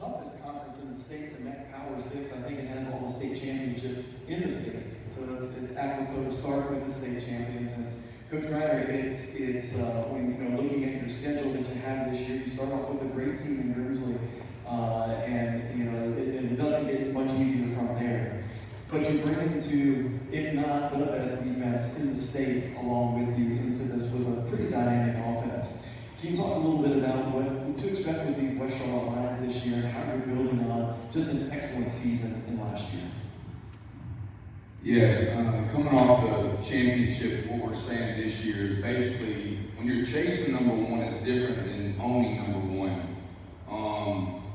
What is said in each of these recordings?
toughest conference in the state, the Meck Power 6. I think it has all the state championships in the state. So it's apropos to start with the state champions. And Coach Ryder, it's when looking at your schedule that you have this year, you start off with a great team in Grimsley, and it doesn't get much easier from there. But you bring into, if not the best defense in the state, along with you into this with a pretty dynamic offense. Can you talk a little bit about what to expect with these West Charlotte Lions this year and how you're building on just an excellent season in last year? Yes, coming off the championship, what we're saying this year is basically when you're chasing number one, it's different than owning number one.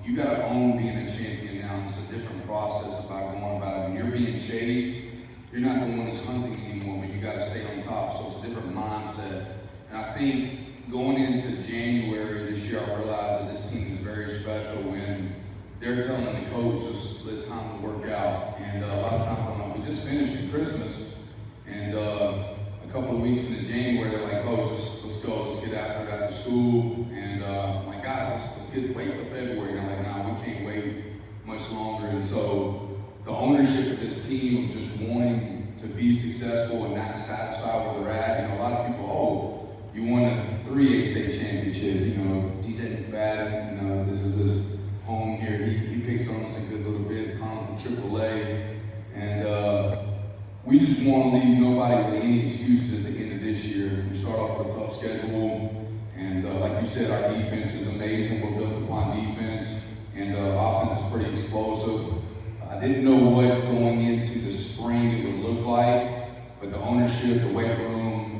You got to own being a champion now. It's a different process about going about it. When you're being chased, you're not the one that's hunting anymore, but you got to stay on top. So it's a different mindset. And I think going into January this year, I realized that this team is very special when they're telling the coach it's time to work out. And a lot of times I'm like, we just finished at Christmas, and a couple of weeks into January, they're like, Coach, let's go, let's get after it after school. And I'm like, guys, let's wait till February. And I'm like, nah, we can't wait much longer. And so the ownership of this team of just wanting to be successful and not satisfied where they're at. A lot of people, you won a 3A state championship. DJ McFadden, this is his home here. He picks on us a good little bit, calling from AAA. And we just want to leave nobody with any excuses at the end of this year. We start off with a tough schedule. And like you said, our defense is amazing. We're built upon defense. And offense is pretty explosive. I didn't know what going into the spring it would look like, but the ownership, the weight room,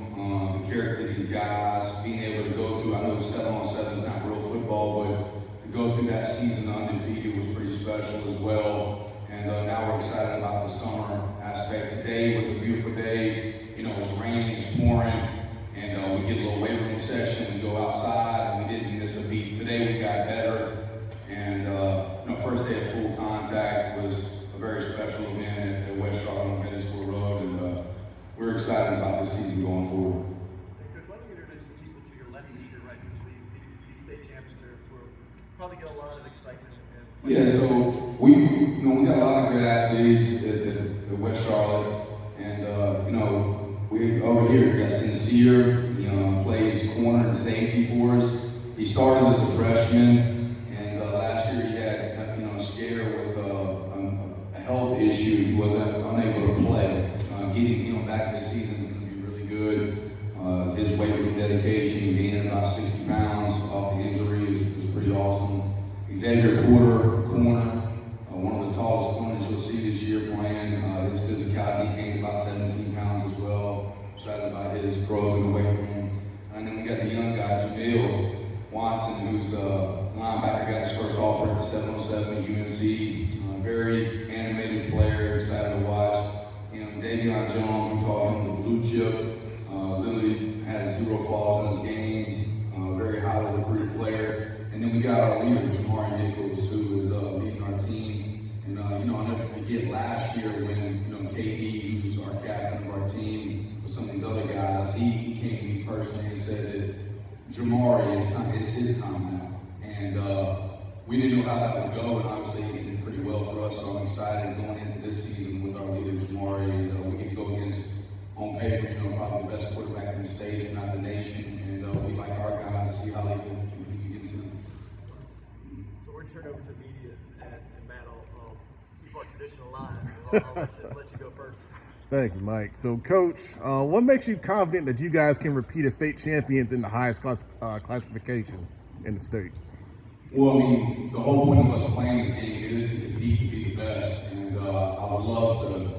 the character of these guys, being able to go through, I know 7-on-7 is not real football, but to go through that season undefeated was pretty special as well. And now we're excited about the summer aspect. Today was a beautiful day. It's raining, it's pouring, and we get a little weight room session. We go outside, and we didn't miss a beat. Today we got better. And first day of full contact was a very special event at West Charlotte on Gettysburg Road, and we're excited about this season going forward. Coach, why don't you introduce some people to your lefties here, right? Because these state champions will probably get a lot of excitement. Yeah, so we got a lot of great athletes at West Charlotte, and we over here we got Sincere. Plays corner and safety for us. He started as a freshman, and last year he had a scare with a health issue. He wasn't unable to play. Getting him back this season is going to be really good. His weight room dedication, gaining about 60 pounds off the injury is pretty awesome. Xavier Porter, corner, one of the tallest corners you'll see this year playing. His physicality, he's gained about 17 pounds as well. Excited about his growth in the weight room. And then we got the young guy, Jamil Watson, who's a linebacker, got his first offer at the 707 at UNC. Very animated player, excited to watch. Davion Jones, we call him the blue chip. Literally has 0 flaws in his game. Very highly recruited player. And then we got our leader, Jamari Nichols, who is leading our team. And I'll never forget last year when KD, who's our captain of our team, with some of these other guys, he came to me personally and said that Jamari, it's his time now. And we didn't know how that would go, and obviously he did pretty well for us. So I'm excited going into this season with our leader, Jamari, and we get to go against, on paper, probably the best quarterback in the state, if not the nation. And we like our guy to see how they can compete against him. So we're going to turn over to media, and Matt, I'll keep our tradition alive. I'll let you go first. Thank you, Mike. So, Coach, what makes you confident that you guys can repeat as state champions in the highest classification in the state? Well, the whole point of us playing this game is to compete and be the best. And I would love to.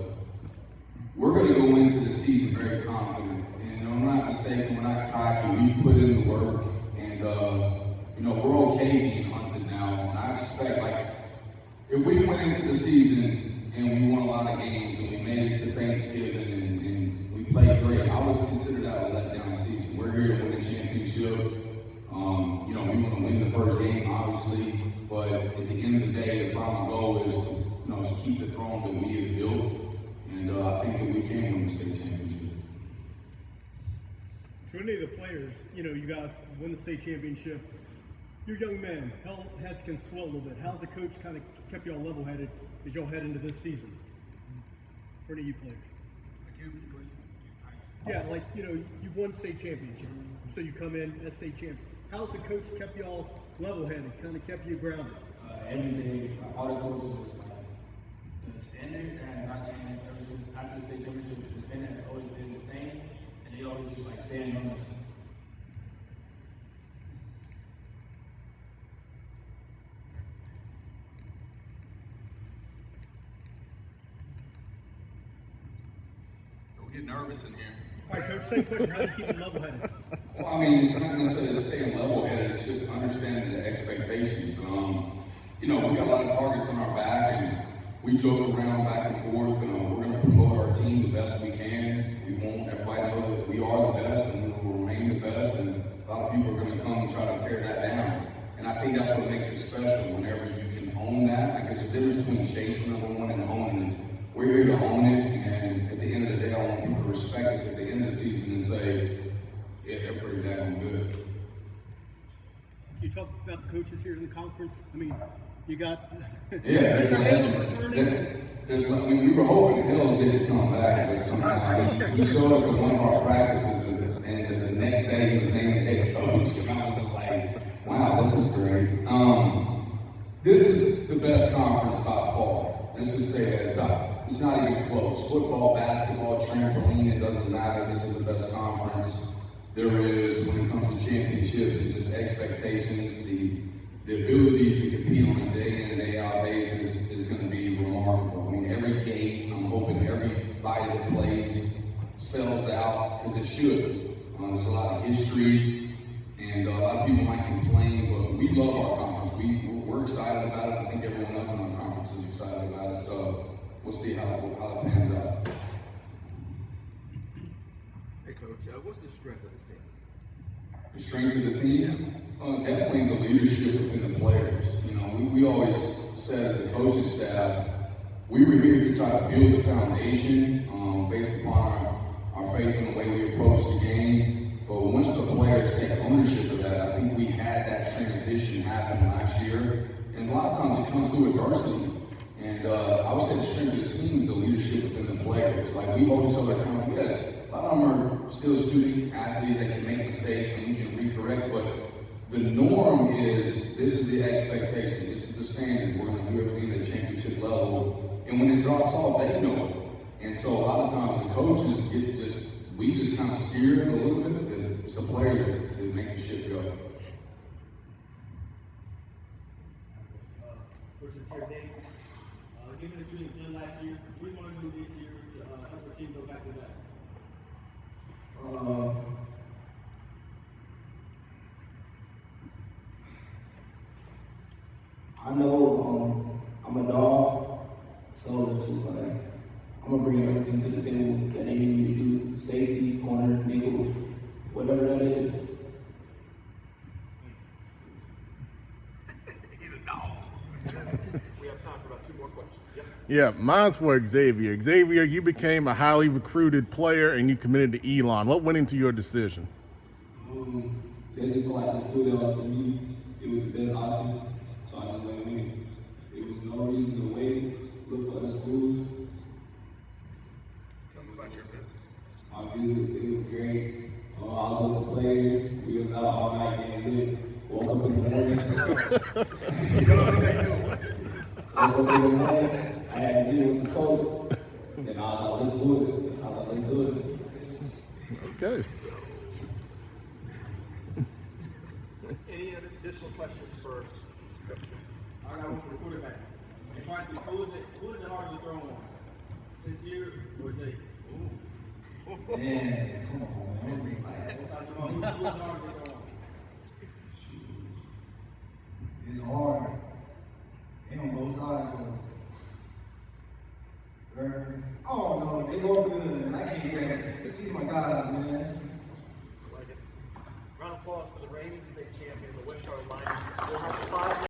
We're going to go into the season very confident. And I'm not mistaken, we're not cocky. We've put in the work. And, we're okay being hunted now. And I expect, if we went into the season and we won a lot of games and we made it to Thanksgiving and we played great, I would consider that a letdown season. We're here to win a championship. We want to win the first game, obviously, but at the end of the day, the final goal is to keep the throne that we have built, and I think that we can win the state championship. To any of the players, you guys win the state championship. You're a young man. Heads can swell a little bit. How's the coach kind of kept you all level-headed as y'all head into this season? For any of you players. Yeah, like, you know, you've won state championship, so you come in as state champs. How's the coach kept you all level-headed, kind of kept you grounded? Every day, all the coaches was like, the standard has not changed ever since after the state championship. The standard has always been the same, and they always just like stand on us. Don't get nervous in here. All right, coach, same question. How do you keep them level-headed? Well, I mean, it's not necessarily staying level-headed, it's just understanding the expectations. You know, we got a lot of targets on our back, and we joke around back and forth. We're going to promote our team the best we can. We want everybody to know that we are the best, and we will remain the best, and a lot of people are going to come and try to tear that down. And I think that's what makes it special, whenever you can own that. Like, there's a difference between chasing number one and owning it. We're here to own it, and at the end of the day, I want people to respect us at the end of the season and say, yeah, they're pretty damn good. You talk about the coaches here in the conference. I mean, you got. Yeah, we were hoping Hills didn't come back, but somehow he showed up at one of our practices, and the next day he was named the head coach, and I was just like, wow, this is great. This is the best conference by far. Let's just say that. It's not even close. Football, basketball, trampoline, it doesn't matter. This is the best conference there is when it comes to championships. It's just expectations. The ability to compete on a day in and day out basis is going to be remarkable. I mean, every game, I'm hoping everybody that plays sells out, because it should. There's a lot of history, and a lot of people might complain, but we love our conference. We're excited about it. I think everyone else in our conference is excited about it. So we'll see how it pans out. Hey, Coach, what's the strength of the team? The strength of the team? Definitely the leadership within the players. You know, we always said as a coaching staff, we were here to try to build the foundation based upon our faith in the way we approach the game. But once the players take ownership of that, I think we had that transition happen last year. And a lot of times it comes through adversity. And I would say the strength of this team is the leadership within the players. Like, we hold each other accountable. Yes, a lot of them are still student athletes that can make mistakes and we can recorrect, but the norm is, this is the expectation, this is the standard. We're going to do everything at a championship level. And when it drops off, they know it. And so a lot of times the coaches we just kind of steer it a little bit, but it's the players that make the ship go. Versus your day. Given that you didn't play last year, what do you want to do this year to help the team go back to that? I know I'm a dog, so it's just like, I'm gonna bring everything to the table that they need me to do. Safety, corner, nickel, whatever that is. We have time for about 2 more questions. Yep. Yeah, mine's for Xavier. Xavier, you became a highly recruited player and you committed to Elon. What went into your decision? They just feel like the school that was for me, it was the best option. So I just went with it. There was no reason to wait, look for other schools. Tell me about your visit. My visit, it was great. I was with the players. We was out all night getting lit. Woke up in the morning. I had to deal with the coach. And I was like, let's do it. Okay. Any other additional questions for Coach? I got one for the quarterback. In practice, who is it harder to throw on? Sincere or Zay? Man, come on, man. Both sides of the ball. Who is it harder to throw on? It's hard. And on both sides, so. I don't know. They both good, man. I can't get it. These are my guys, man. Like it. Round of applause for the reigning state champion, the West Charlotte Lions. They'll have 5